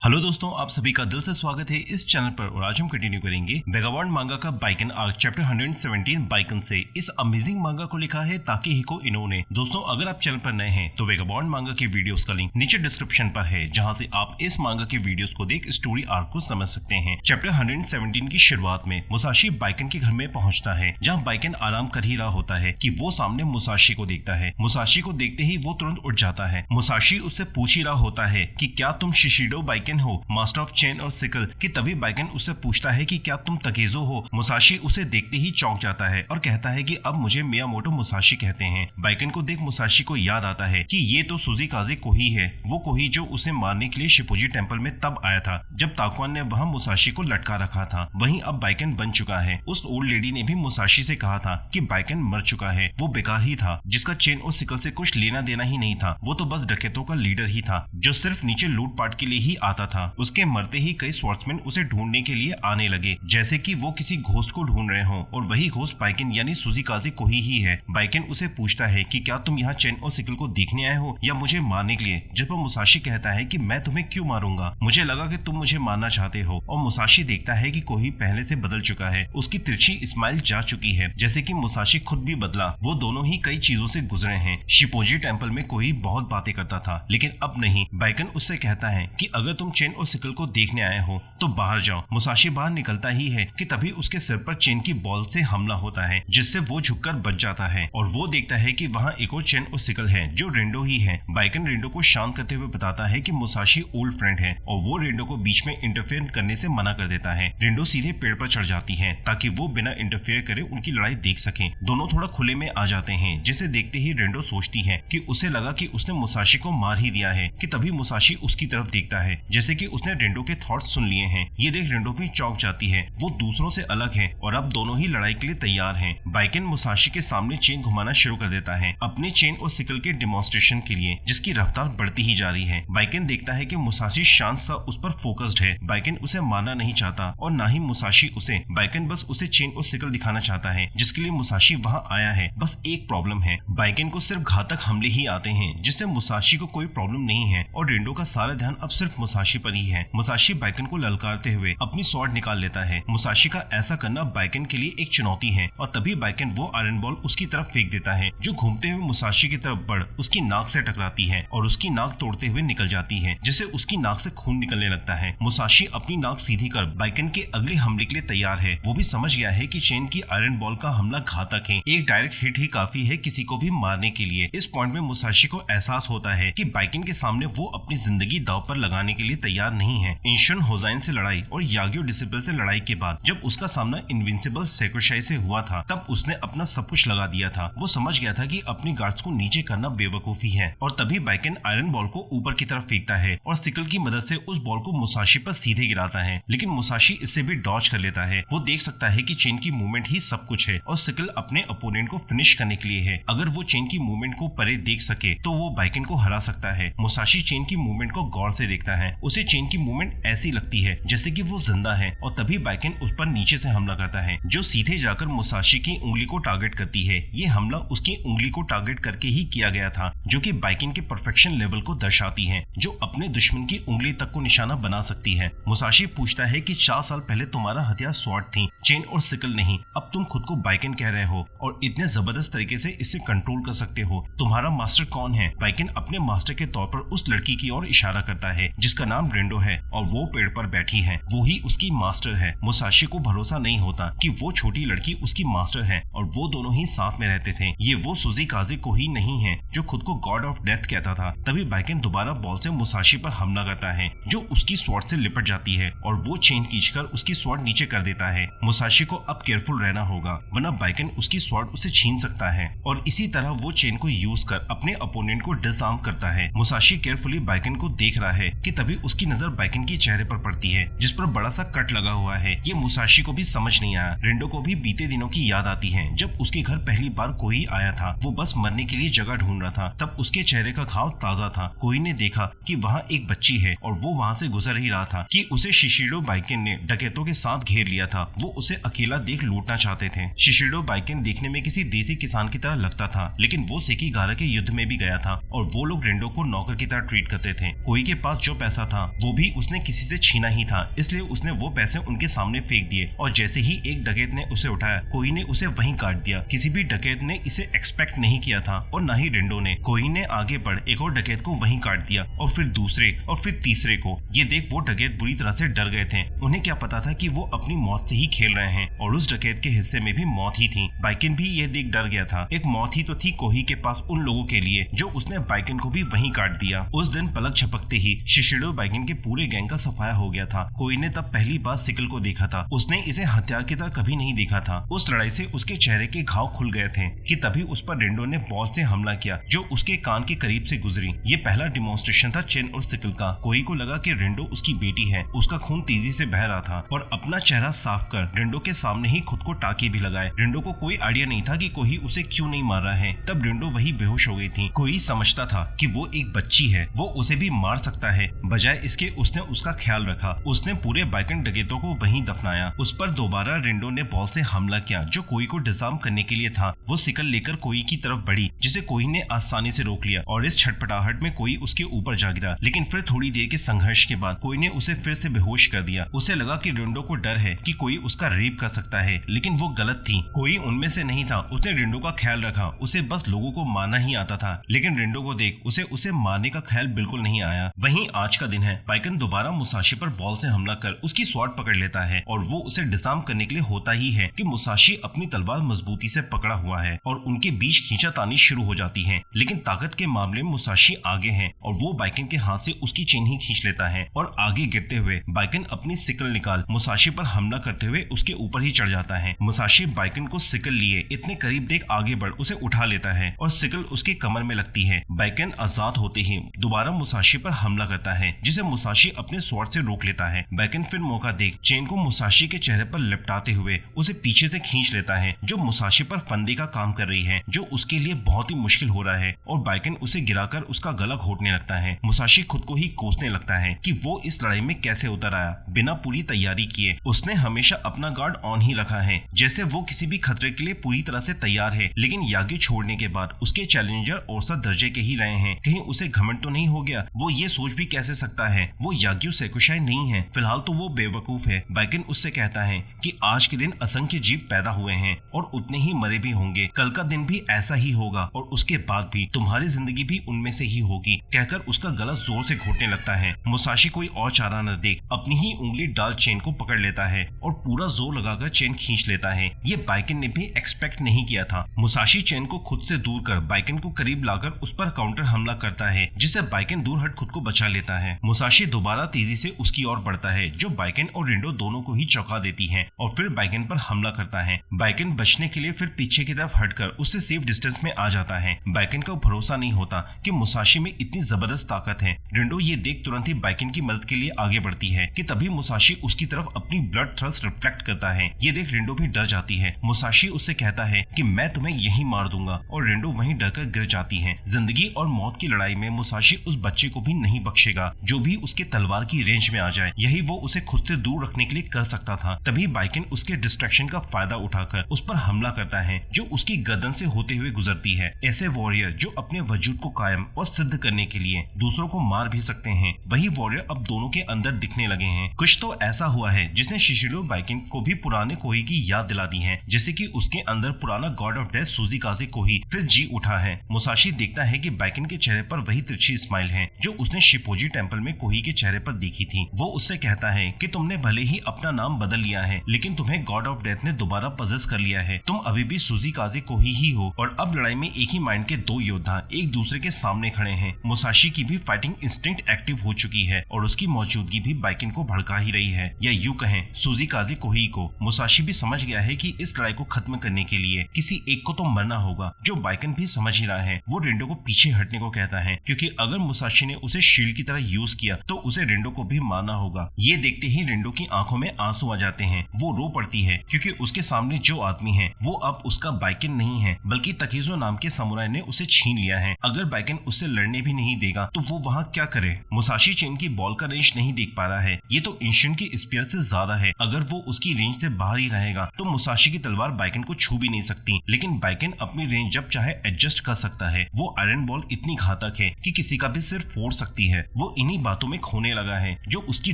Hello दोस्तों, आप सभी का दिल से स्वागत है इस चैनल पर। और आज हम कंटिन्यू करेंगे वेगाबॉन्ड मांगा का बाइकन आर्क चैप्टर 117 बाइकन से। इस अमेजिंग मांगा को लिखा है ताकेहिको इनो ने। दोस्तों, अगर आप चैनल पर नए हैं तो वेगाबॉन्ड मांगा की वीडियोस का लिंक नीचे डिस्क्रिप्शन पर है, जहां से आप इस मांगा की वीडियोस को देख स्टोरी आर्क को समझ सकते हैं। चैप्टर 117 की शुरुआत में मुसाशी बाइकन के घर में पहुंचता है, जहाँ बाइकन आराम कर ही रहा होता है कि वो सामने मुसाशी को देखता है। मुसाशी को देखते ही वो तुरंत उठ जाता है। मुसाशी उससे पूछ ही रहा होता है कि क्या तुम शिशिडो बाइकन हो, मास्टर ऑफ चेन और सिकल, कि तभी बाइकन उससे पूछता है कि क्या तुम तकेजो हो। मुसाशी उसे देखते ही चौंक जाता है और कहता है कि अब मुझे मियामोटो मुसाशी कहते हैं। बाइकन को देख मुसाशी को याद आता है कि ये तो सुजीकाजे कोही है, वो कोही जो उसे मारने के लिए शिपुजी टेम्पल में तब आया था जब ताकुआन ने वहां मुसाशी को लटका रखा था। वहीं अब बाइकन बन चुका है। उस ओल्ड लेडी ने भी मुसाशी से कहा था कि बाइकन मर चुका है, वो बेकार ही था, जिसका चेन और सिकल से कुछ लेना देना ही नहीं था। वो तो बस डकैतों का लीडर ही था जो सिर्फ नीचे लूटपाट के लिए ही आता था। उसके मरते ही कई स्वॉर्ड्समैन उसे ढूंढने के लिए आने लगे, जैसे कि वो किसी घोस्ट को ढूंढ रहे हों, और वही घोस्ट बाइकन यानी सुजीकाजे कोही ही है। बाइकन उसे पूछता है कि क्या तुम यहाँ चेन और सिकल को देखने आए हो या मुझे मारने के लिए, जिस पर मुसाशी कहता है कि मैं तुम्हें क्यों मारूंगा, मुझे लगा कि तुम मुझे मारना चाहते हो। और मुसाशी देखता है कि कोही पहले से बदल चुका है, उसकी तिरछी स्माइल जा चुकी है, जैसे कि मुसाशी खुद भी बदला। वो दोनों ही कई चीजों से गुजरे हैं। शिपोजी टेम्पल में कोही बहुत बातें करता था, लेकिन अब नहीं। बाइकन उससे कहता है कि अगर तुम चेन और सिकल को देखने आए हो तो बाहर जाओ। मुसाशी बाहर निकलता ही है कि तभी उसके सिर पर चेन की बॉल से हमला होता है, जिससे वो झुककर बच जाता है। और वो देखता है कि वहाँ एक और चेन और सिकल है जो रेंडो ही है। बाइकन रेंडो को शांत करते हुए बताता है कि मुसाशी ओल्ड फ्रेंड है, और वो रेंडो को बीच में इंटरफेयर करने से मना कर देता है। रेंडो सीधे पेड़ पर चढ़ जाती है ताकि वो बिना इंटरफेयर करे उनकी लड़ाई देख सके। दोनों थोड़ा खुले में आ जाते हैं, जिसे देखते ही रेंडो सोचती है कि उसे लगा कि उसने मुसाशी को मार ही दिया है, कि तभी मुसाशी उसकी तरफ देखता है, जैसे कि उसने रेंडो के थॉट्स सुन लिए हैं। ये देख रेंडो भी चौंक जाती है। वो दूसरों से अलग है और अब दोनों ही लड़ाई के लिए तैयार हैं। बाइकन मुसाशी के सामने चेन घुमाना शुरू कर देता है अपनी चेन और सिकल के डेमोन्स्ट्रेशन के लिए, जिसकी रफ्तार बढ़ती ही जा रही है। बाइकन देखता है कि मुसाशी शांत सा उस पर फोकस्ड है। बाइकन उसे मारना नहीं चाहता और ना ही मुसाशी उसे। बाइकन बस उसे चेन और सिकल दिखाना चाहता है, जिसके लिए मुसाशी वहाँ आया है। बस एक प्रॉब्लम है, बाइकन को सिर्फ घातक हमले ही आते हैं, जिससे मुसाशी को कोई प्रॉब्लम नहीं है, और रेंडो का सारा ध्यान अब सिर्फ मुसाशी पर ही है। मुसाशी बाइकन को ललकारते हुए अपनी स्वॉर्ड निकाल लेता है। मुसाशी का ऐसा करना बाइकन के लिए एक चुनौती है, और तभी बाइकन वो आयरन बॉल उसकी तरफ फेंक देता है, जो घूमते हुए मुसाशी की तरफ बढ़ उसकी नाक से टकराती है और उसकी नाक तोड़ते हुए निकल जाती है, जिससे उसकी नाक से खून निकलने लगता है। मुसाशी अपनी नाक सीधी कर बाइकन के अगले हमले के लिए तैयार है। वो भी समझ गया है कि चेन की आयरन बॉल का हमला घातक है, एक डायरेक्ट हिट ही काफी है किसी को भी मारने के लिए। इस पॉइंट में मुसाशी को एहसास होता है कि बाइकन के सामने वो अपनी जिंदगी दांव पर लगाने के लिए तैयार नहीं है। इंशन होजाइन से लड़ाई और यागियो डिसिपल से लड़ाई के बाद जब उसका सामना इनविंसिबल सेकुशाई से हुआ था, तब उसने अपना सब कुछ लगा दिया था। वो समझ गया था कि अपनी गार्ड्स को नीचे करना बेवकूफी है, और तभी बाइकन आयरन बॉल को ऊपर की तरफ फेंकता है और सिकल की मदद से उस बॉल को मुसाशी पर सीधे गिराता है। लेकिन मुसाशी इससे भी डॉज कर लेता है। वो देख सकता है कि चेन की मूवमेंट ही सब कुछ है, और सिकल अपने अपोनेंट को फिनिश करने के लिए है। अगर वो चेन की मूवमेंट को परे देख सके तो वो बाइकन को हरा सकता है। मुसाशी चेन की मूवमेंट को गौर से देखता है। उसे चेन की मूवमेंट ऐसी लगती है जैसे कि वो जिंदा है, और तभी बाइकन उस पर नीचे से हमला करता है, जो सीधे जाकर मुसाशी की उंगली को टारगेट करती है। ये हमला उसकी उंगली को टारगेट करके ही किया गया था, जो कि बाइकन के परफेक्शन लेवल को दर्शाती है, जो अपने दुश्मन की उंगली तक को निशाना बना सकती है। मुसाशी पूछता है कि 4 साल पहले तुम्हारा हथियार स्वॉर्ड थी, चेन और सिकल नहीं। अब तुम खुद को बाइकन कह रहे हो और इतने जबरदस्त तरीके से इसे कंट्रोल कर सकते हो। तुम्हारा मास्टर कौन है? बाइकन अपने मास्टर के तौर पर उस लड़की की ओर इशारा करता है जिसका नाम रेंडो है, और वो पेड़ पर बैठी है। वो ही उसकी मास्टर है। मुसाशी को भरोसा नहीं होता कि वो छोटी लड़की उसकी मास्टर है, और वो दोनों ही साथ में रहते थे। ये वो सुजीकाजे कोही नहीं है जो खुद को गॉड ऑफ डेथ कहता था। तभी बाइकन दोबारा बॉल से मुसाशी पर हमला करता है, जो उसकी स्वॉर्ड से लिपट जाती है, और वो चेन खींचकर उसकी स्वॉर्ड नीचे कर देता है। मुसाशी को अब केयरफुल रहना होगा, वरना बाइकन उसकी स्वॉर्ड उसे छीन सकता है, और इसी तरह वो चेन को यूज कर अपने अपोनेंट को डिसआर्म करता है। मुसाशी केयरफुली बाइकन को देख रहा है कि तभी उसकी नजर बाइकन के चेहरे पर पड़ती है, जिस पर बड़ा सा कट लगा हुआ है। ये मुसाशी को भी समझ नहीं आया। रेंडो को भी बीते दिनों की याद आती है, जब उसके घर पहली बार कोई आया था। वो बस मरने के लिए जगह ढूंढ रहा था, तब उसके चेहरे का घाव ताजा था। कोई ने देखा कि वहाँ एक बच्ची है, और वो वहाँ से गुजर ही रहा था कि उसे शिशिडो बाइकन ने डकैतों के साथ घेर लिया था। वो उसे अकेला देख लूटना चाहते थे। शिशिडो बाइकन देखने में किसी देसी किसान की तरह लगता था, लेकिन वो सेकीगारा के युद्ध में भी गया था, और वो लोग रेंडो को नौकर की तरह ट्रीट करते थे। कोई के पास जो पैसा था था वो भी उसने किसी से छीना ही था, इसलिए उसने वो पैसे उनके सामने फेंक दिए और जैसे ही एक डकैत ने उसे उठाया कोई ने उसे वहीं काट दिया। किसी भी डकैत ने इसे एक्सपेक्ट नहीं किया था और न ही रिंडो ने। कोई ने आगे बढ़ एक और डकैत को वहीं काट दिया और फिर दूसरे और फिर तीसरे को। ये देख वो डकैत बुरी तरह से डर गए थे। उन्हें क्या पता था कि वो अपनी मौत से ही खेल रहे हैं और उस डकैत के हिस्से में भी मौत ही थी। बाइकन भी ये देख डर गया था। एक मौत ही तो थी कोही के पास उन लोगों के लिए जो उसने बाइकन को भी वहीं काट दिया। उस दिन पलक झपकते ही शिशिरो बाइकन के पूरे गैंग का सफाया हो गया था। कोई ने तब पहली बार सिकल को देखा था। उसने इसे हथियार की तरह कभी नहीं देखा था। उस लड़ाई से उसके चेहरे के घाव खुल गए थे कि तभी उस पर रिंडो ने बॉल से हमला किया जो उसके कान के करीब से गुजरी। ये पहला डिमोन्स्ट्रेशन था चेन और सिकल का। कोई को लगा कि रिंडो उसकी बेटी है। उसका खून तेजी से बह रहा था और अपना चेहरा साफ कर रिंडो के सामने ही खुद को टाके भी लगाए। रिंडो को कोई आइडिया नहीं था कि कोई उसे क्यों नहीं मार रहा है। तब रिंडो वही बेहोश हो गई थी। कोई समझता था कि वो एक बच्ची है, वो उसे भी मार सकता है। बजाय इसके उसने उसका ख्याल रखा। उसने पूरे बाइकन डकैतों को वहीं दफनाया। उस पर दोबारा रिंडो ने बॉल से हमला किया जो कोई को डिजार्म करने के लिए था। वो सिकल लेकर कोई की तरफ बढ़ी जिसे कोई ने आसानी से रोक लिया और इस छटपटाहट में कोई उसके ऊपर जा गिरा। लेकिन फिर थोड़ी देर के संघर्ष के बाद कोई ने उसे फिर से बेहोश कर दिया। उसे लगा कि रिंडो को डर है कि कोई उसका रेप कर सकता है, लेकिन वो गलत थी। कोई उनमें से नहीं था। उसने रिंडो का ख्याल रखा। उसे बस लोगों को मारना ही आता था, लेकिन रिंडो को देख उसे मारने का ख्याल बिल्कुल नहीं आया। वहीं आज का दिन है। बाइकन दोबारा मुसाशी पर बॉल से हमला कर उसकी स्वॉर्ड पकड़ लेता है और वो उसे डिजार्म करने के लिए होता ही है कि मुसाशी अपनी तलवार मजबूती से पकड़ा हुआ है और उनके बीच खींचातानी शुरू हो जाती है। लेकिन ताकत के मामले में मुसाशी आगे है और वो बाइकन के हाथ से उसकी चेन ही खींच लेता है और आगे गिरते हुए बाइकन अपनी सिकल निकाल मुसाशी पर हमला करते हुए उसके ऊपर ही चढ़ जाता है। मुसाशी बाइकन को सिकल लिए इतने करीब देख आगे बढ़ उसे उठा लेता है और सिकल उसके कमर में लगती है। बाइकन आजाद होते ही दोबारा मुसाशी पर हमला करता है जिसे मुसाशी अपने स्वॉर्ड से रोक लेता है। बाइकन फिर मौका देख चेन को मुसाशी के चेहरे पर लिपटाते हुए उसे पीछे से खींच लेता है जो मुसाशी पर फंदे का काम कर रही है, जो उसके लिए बहुत ही मुश्किल हो रहा है और बाइकन उसे गिराकर उसका गला घोटने लगता है। मुसाशी खुद को ही कोसने लगता है कि वो इस लड़ाई में कैसे उतर आया बिना पूरी तैयारी किए। उसने हमेशा अपना गार्ड ऑन ही रखा है, जैसे वो किसी भी खतरे के लिए पूरी तरह से तैयार है। लेकिन यागी छोड़ने के बाद उसके चैलेंजर औसत दर्जे के ही रहे हैं। कहीं उसे घमंड तो नहीं हो गया? वो ये सोच भी कैसे सकता है? वो याग्यू सेकुशाई नहीं है। फिलहाल तो वो बेवकूफ है। बाइकन उससे कहता है कि आज के दिन असंख्य जीव पैदा हुए हैं और उतने ही मरे भी होंगे। कल का दिन भी ऐसा ही होगा और उसके बाद भी तुम्हारी जिंदगी भी उनमें से ही होगी। कहकर उसका गला जोर से घोटने लगता है। मुसाशी कोई और चारा न देख अपनी ही उंगली डाल चेन को पकड़ लेता है और पूरा जोर लगाकर चेन खींच लेता है। ये बाइकन ने भी एक्सपेक्ट नहीं किया था। मुसाशी चेन को खुद से दूर कर बाइकन को करीब लाकर उस पर काउंटर हमला करता है जिसे बाइकन दूर हट खुद को बचा लेता है। मुसाशी दोबारा तेजी से उसकी ओर बढ़ता है जो बाइकन और रिंडो दोनों को ही चौंका देती है और फिर बाइकन पर हमला करता है। बाइकन बचने के लिए फिर पीछे की तरफ हटकर उससे सेफ डिस्टेंस में आ जाता है। बाइकन को भरोसा नहीं होता कि मुसाशी में इतनी जबरदस्त ताकत है। रिंडो ये देख तुरंत ही बाइकन की मदद के लिए आगे बढ़ती है कि तभी मुसाशी उसकी तरफ अपनी ब्लड थ्रस्ट रिफ्लेक्ट करता है। ये देख रिंडो भी डर जाती है। मुसाशी उससे कहता है कि मैं तुम्हें यहीं मार दूंगा और रिंडो वहीं डरकर गिर जाती है। जिंदगी और मौत की लड़ाई में मुसाशी उस बच्चे को भी नहीं बख्शेगा जो भी उसके तलवार की रेंज में आ जाए। यही वो उसे खुद से दूर रखने के लिए कर सकता था। तभी बाइकन उसके डिस्ट्रैक्शन का फायदा उठाकर उस पर हमला करता है जो उसकी गर्दन से होते हुए गुजरती है। ऐसे वॉरियर जो अपने वजूद को कायम और सिद्ध करने के लिए दूसरों को मार भी सकते हैं, वही वॉरियर अब दोनों के अंदर दिखने लगे हैं। कुछ तो ऐसा हुआ है जिसने शिशिरो बाइकन को भी पुराने कोही की याद दिला दी है, जैसे कि उसके अंदर पुराना गॉड ऑफ डेथ सुजीकाजे कोही फिर जी उठा है। मुसाशी देखता है कि बाइकन के चेहरे पर वही तिरछी स्माइल है जो उसने शिपोजी टेंपल में कोही के चेहरे पर देखी थी। वो उससे कहता है कि तुमने भले ही अपना नाम बदल लिया है, लेकिन तुम्हें गॉड ऑफ डेथ ने दोबारा पजेस कर लिया है। तुम अभी भी सुजीकाजे कोही ही हो और अब लड़ाई में एक ही माइंड के दो योद्धा एक दूसरे के सामने खड़े हैं। मुसाशी की भी फाइटिंग इंस्टिंक्ट एक्टिव हो चुकी है और उसकी मौजूदगी भी बाइकन को भड़का ही रही है, या यूं कहें सुजीकाजे कोही को। मुसाशी भी समझ गया है कि इस लड़ाई को खत्म करने के लिए किसी एक को तो मरना होगा, जो बाइकन भी समझ ही रहा है। वो रिंडो को पीछे हटने को कहता है क्योंकि अगर मुसाशी ने उसे शील्ड की तरह यूज किया तो उसे रिंडो को भी मारना होगा। ये देखते ही रिंडो की आंखों में आंसू आ जाते हैं। वो रो पड़ती है क्योंकि उसके सामने जो आदमी है वो अब उसका बाइकन नहीं है, बल्कि तकीजो नाम के समुराई ने उसे छीन लिया है। अगर बाइकन उससे लड़ने भी नहीं देगा तो वो वहाँ क्या करे? मुसाशी चेन की बॉल का रेंज नहीं देख पा रहा है। ये तो एंशिएंट की स्पीयर से ज्यादा है। अगर वो उसकी रेंज से बाहर ही रहेगा तो मुसाशी की तलवार बाइकन को छू भी नहीं सकती। लेकिन बाइकन अपनी रेंज जब चाहे एडजस्ट कर सकता है। वो आयरन बॉल इतनी घातक है कि किसी का भी सिर फोड़ सकती है। वो इन्हीं नई बातों में खोने लगा है जो उसकी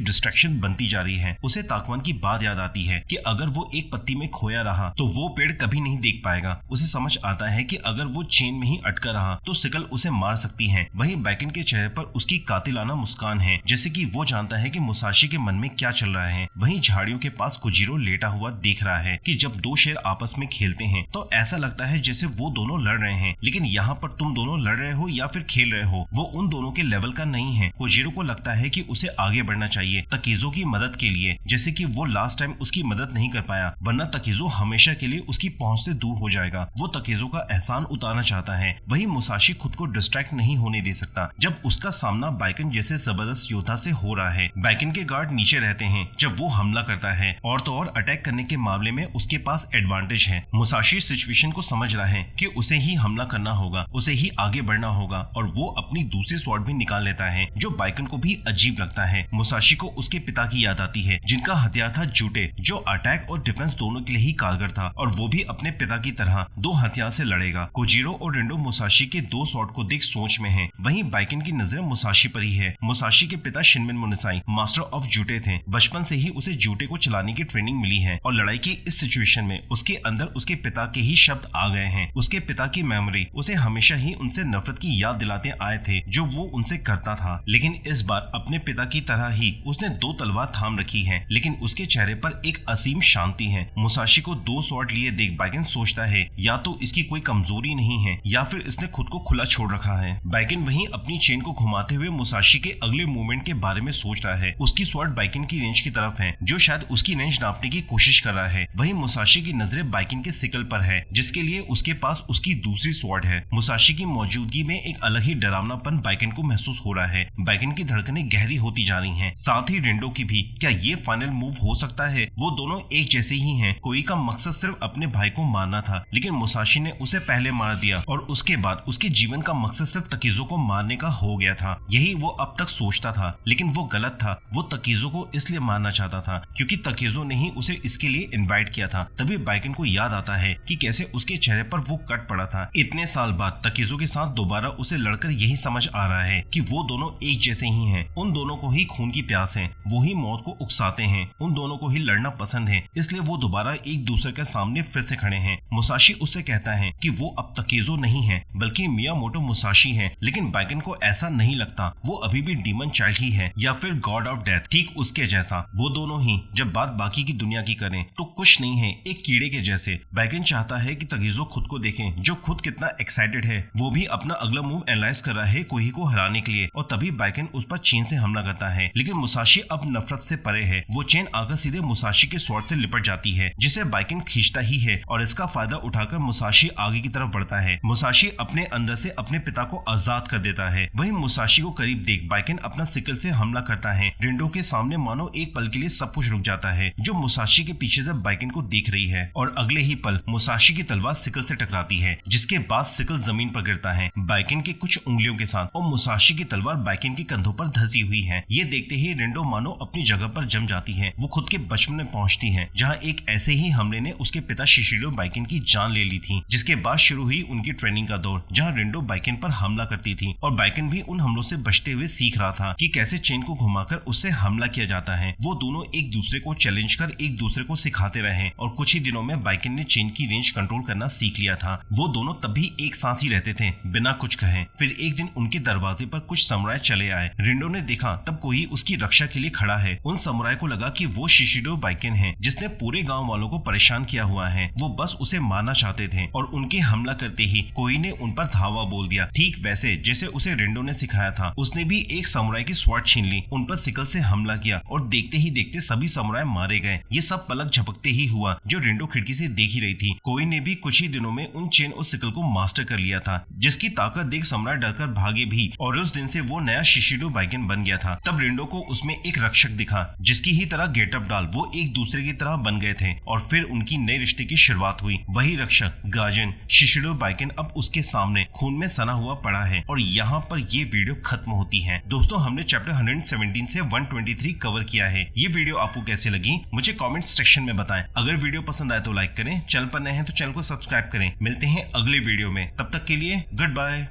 डिस्ट्रैक्शन बनती जा रही है। उसे ताकवान की बात याद आती है कि अगर वो एक पत्ती में खोया रहा तो वो पेड़ कभी नहीं देख पाएगा। उसे समझ आता है कि अगर वो चेन में ही अटका रहा तो सिकल उसे मार सकती है। वहीं बैकन के चेहरे पर उसकी कातिलाना मुस्कान है, जैसे कि वो जानता है कि मुसाशी के मन में क्या चल रहा है। वहीं झाड़ियों के पास कुजीरो लेटा हुआ देख रहा है कि जब दो शेर आपस में खेलते हैं तो ऐसा लगता है जैसे वो दोनों लड़ रहे हैं, लेकिन यहाँ पर तुम दोनों लड़ रहे हो या फिर खेल रहे हो वो उन दोनों के लेवल का नहीं है। कुजीरो को लगता है कि उसे आगे बढ़ना चाहिए तकीजो की मदद के लिए, जैसे कि वो लास्ट टाइम उसकी मदद नहीं कर पाया, वरना तकीजो हमेशा के लिए उसकी पहुंच से दूर हो जाएगा। वो तकीजो का एहसान उतारना चाहता है। वही मुसाशी खुद को डिस्ट्रैक्ट नहीं होने दे सकता जब उसका सामना बाइकन जैसे जबरदस्त योद्धा से हो रहा है। बाइकन के गार्ड नीचे रहते हैं जब वो हमला करता है, और तो और अटैक करने के मामले में उसके पास एडवांटेज है। मुसाशी सिचुएशन को समझ रहा है कि उसे ही हमला करना होगा, उसे ही आगे बढ़ना होगा, और वो अपनी दूसरी स्वॉर्ड भी निकाल लेता है जो बाइकन को भी अजीब लगता है। मुसाशी को उसके पिता की याद आती है जिनका हथियार था जूटे, जो अटैक और डिफेंस दोनों के लिए ही कारगर था, और वो भी अपने पिता की तरह दो हथियार से लड़ेगा। कोजीरो और रिंडो मुसाशी के दो स्वॉर्ड को देख सोच में हैं। वहीं बाइकन की नजर मुसाशी पर ही है। मुसाशी के पिता शिनमिन मुनसाई मास्टर ऑफ जूटे थे। बचपन से ही उसे जूटे को चलाने की ट्रेनिंग मिली है, और लड़ाई की इस सिचुएशन में उसके अंदर उसके पिता के ही शब्द आ गए हैं। उसके पिता की मेमोरी उसे हमेशा ही उनसे नफरत की याद दिलाते आए थे जो वो उनसे करता था, लेकिन इस बार अपने पिता की तरह ही उसने दो तलवार थाम रखी है, लेकिन उसके चेहरे पर एक असीम शांति है। मुसाशी को दो स्वॉर्ड लिए देख बाइकन सोचता है या तो इसकी कोई कमजोरी नहीं है या फिर इसने खुद को खुला छोड़ रखा है। बाइकन वहीं अपनी चेन को घुमाते हुए मुसाशी के अगले मूवमेंट के बारे में सोच रहा है। उसकी स्वॉर्ड बाइकन की रेंज की तरफ है, जो शायद उसकी रेंज नापने की कोशिश कर रहा है। वहीं मुसाशी की नजरें बाइकन के सिकल पर है, जिसके लिए उसके पास उसकी दूसरी स्वॉर्ड है। मुसाशी की मौजूदगी में एक अलग ही डरावनापन बाइकन को महसूस हो रहा है। बाइकन की धड़कनें गहरी होती जा रही हैं, साथ ही रिंडो की भी। क्या ये फाइनल मूव हो सकता है? वो दोनों एक जैसे ही हैं। कोई का मकसद सिर्फ अपने भाई को मारना था, लेकिन मुसाशी ने उसे पहले मार दिया, और उसके बाद उसके जीवन का मकसद सिर्फ तकीजो को मारने का हो गया था। यही वो अब तक सोचता था, लेकिन वो गलत था। वो तकीजो को इसलिए मारना चाहता था क्योंकि तकीजो ने ही उसे इसके लिए इनवाइट किया था। तभी बाइकन को याद आता है कि कैसे उसके चेहरे पर वो कट पड़ा था। इतने साल बाद तकीजो के साथ दोबारा उसे लड़कर यही समझ आ रहा है कि वो दोनों एक जैसे ही हैं। उन दोनों को ही खून की प्यास है, वो ही मौत को उकसाते हैं, उन दोनों को ही लड़ना पसंद है, इसलिए वो दोबारा एक दूसरे के सामने फिर से खड़े हैं। मुसाशी उससे कहता है कि वो अब तकीजो नहीं है बल्कि मियामोटो मुसाशी है, लेकिन बाइकन को ऐसा नहीं लगता। वो अभी भी डीमन चाइल्ड ही है, या फिर गॉड ऑफ डेथ, ठीक उसके जैसा। वो दोनों ही जब बात बाकी की दुनिया की करें तो कुछ नहीं है, एक कीड़े के जैसे। बाइकन चाहता है कि तकीजो खुद को देखें, जो खुद कितना एक्साइटेड है। वो भी अपना अगला मूव एनालाइज कर रहा है कोई को हराने के लिए, और तभी बाइकन उस पर चेन से हमला करता है, लेकिन मुसाशी अब नफरत से परे है। वो चेन आकर सीधे मुसाशी के स्वॉर्ड से लिपट जाती है, जिसे बाइकन खींचता ही है, और इसका फायदा उठाकर मुसाशी आगे की तरफ बढ़ता है। मुसाशी अपने अंदर से अपने पिता को आजाद कर देता है। वहीं मुसाशी को करीब देख बाइकन अपना सिकल से हमला करता है। रिंडो के सामने मानो एक पल के लिए सब कुछ रुक जाता है, जो मुसाशी के पीछे से बाइकन को देख रही है, और अगले ही पल मुसाशी की तलवार सिकल से टकराती है, जिसके बाद सिकल जमीन पर गिरता है बाइकन की कुछ उंगलियों के साथ, और मुसाशी की तलवार बाइकन के कंधों पर धसी हुई है। ये देखते ही रिंडो मानो अपनी जगह पर जम जाती है। वो खुद के बचपन में पहुंचती है, जहां एक ऐसे ही हमले ने उसके पिता शिशिरो बाइकन की जान ले ली थी, जिसके बाद शुरू हुई उनकी ट्रेनिंग का दौर, जहां रिंडो बाइकन पर हमला करती थी, और बाइकन भी उन हमलों से बचते हुए सीख रहा था कि कैसे चेन को घुमाकर उससे हमला किया जाता है। वो दोनों एक दूसरे को चैलेंज कर एक दूसरे को सिखाते रहे, और कुछ ही दिनों में बाइकन ने चेन की रेंज कंट्रोल करना सीख लिया था। वो दोनों तब भी एक साथ ही रहते थे बिना कुछ कहे। फिर एक दिन उनके दरवाजे पर कुछ समुराय चले आए। रिंडो ने देखा तब कोई उसकी रक्षा के लिए खड़ा है। उन समुराय को लगा कि वो शिशिरो बाइकन है, जिसने पूरे गांव वालों को परेशान किया हुआ है। वो बस उसे मारना चाहते थे, और उनके हमला करते ही कोई ने उन पर धावा बोल दिया, ठीक वैसे जैसे उसे रिंडो ने सिखाया था। उसने भी एक समुराय की स्वॉर्ड छीन ली, उन पर सिकल से हमला किया, और देखते ही देखते सभी समुराय मारे गए। ये सब पलक झपकते ही हुआ, जो रिंडो खिड़की से देख ही रही थी। कोई ने भी कुछ ही दिनों में उन चेन और सिकल को मास्टर कर लिया था, जिसकी ताकत देख समुराय डरकर भागे भी, और उस दिन से वो नया शिशिरो बाइकन बन गया था। तब रिंडो को उसमें एक रक्षक दिखा, जिसकी ही तरह गेटअप डाल वो एक दूसरे की तरह बन गए थे, और फिर उनकी नए रिश्ते की शुरुआत हुई। वही रक्षक गाजन शिशिरो बाइकन अब उसके सामने खून में सना हुआ पड़ा है, और यहाँ पर ये वीडियो खत्म होती है। दोस्तों, हमने चैप्टर 117 से 123 कवर किया है। ये वीडियो आपको कैसे लगी मुझे कमेंट सेक्शन में बताएं। अगर वीडियो पसंद आए तो लाइक करें, चैनल पर नए हैं तो चैनल को सब्सक्राइब करें। मिलते हैं अगले वीडियो में, तब तक के लिए गुड बाय।